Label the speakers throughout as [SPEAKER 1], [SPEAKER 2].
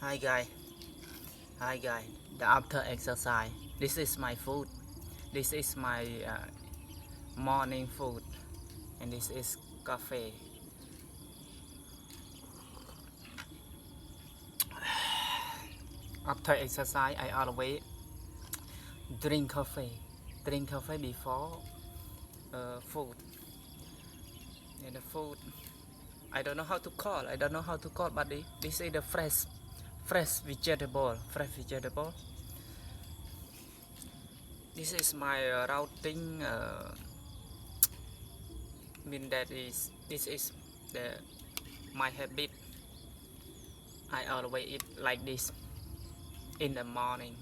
[SPEAKER 1] Hi guys, hi guys. The after exercise, this is my food. This is my morning food, and this is coffee. After exercise, I always drink coffee. Drink coffee before food. And the food, I don't know how to call. I don't know how to call, but this is the fresh vegetable. Fresh vegetable. This is my routing. Mean that is this is the my habit. I always eat like this in the morning.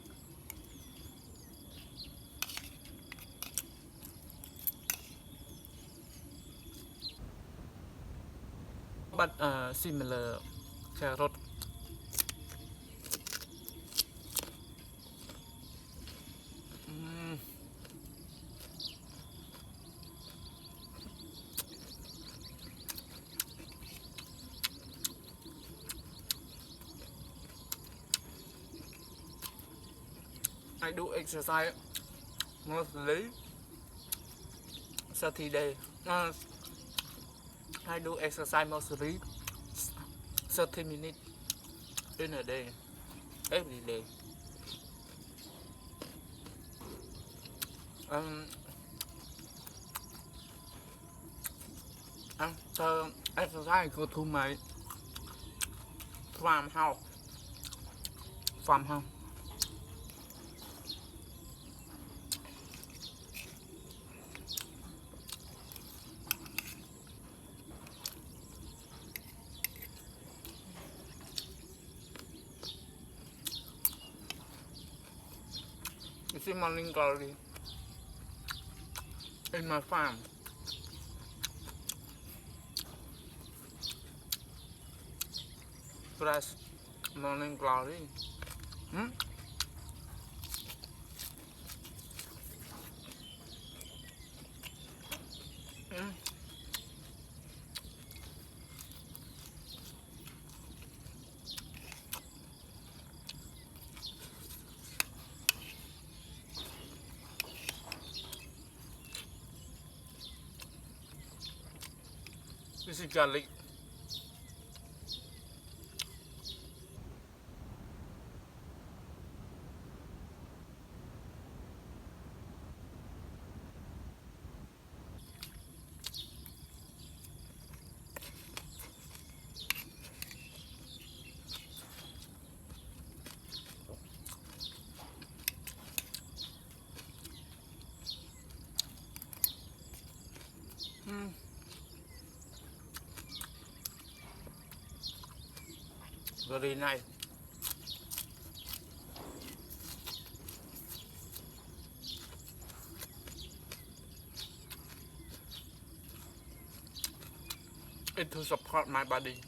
[SPEAKER 1] But similar carrot. Mm, I do exercise mostly 30 days. I do exercise mostly 30 minutes in a day, every day. Um, after exercise, I go to my farmhouse. Farmhouse. You see morning glory in my farm. Fresh morning glory. Hmm? Mm. This is garlic. Mm. Very nice. It to support my body.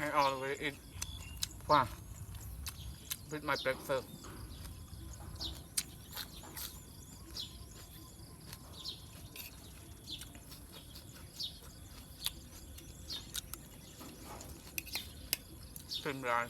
[SPEAKER 1] I always eat farm with my breakfast. Same rice.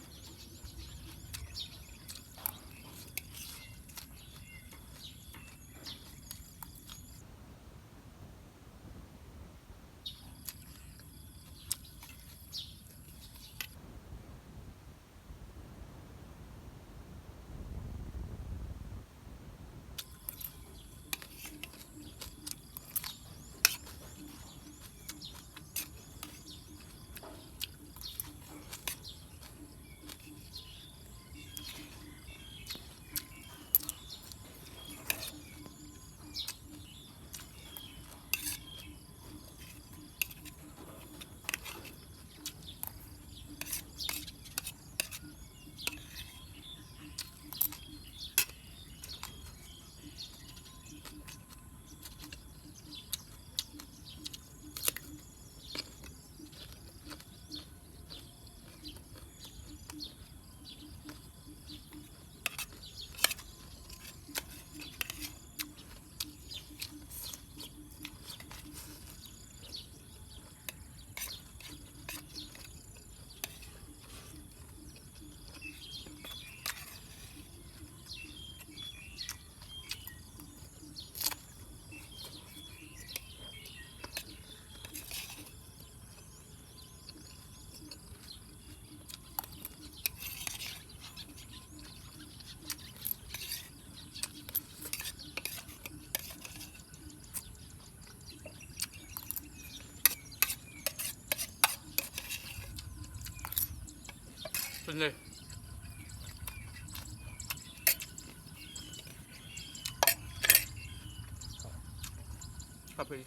[SPEAKER 1] เป็นไงครับพี่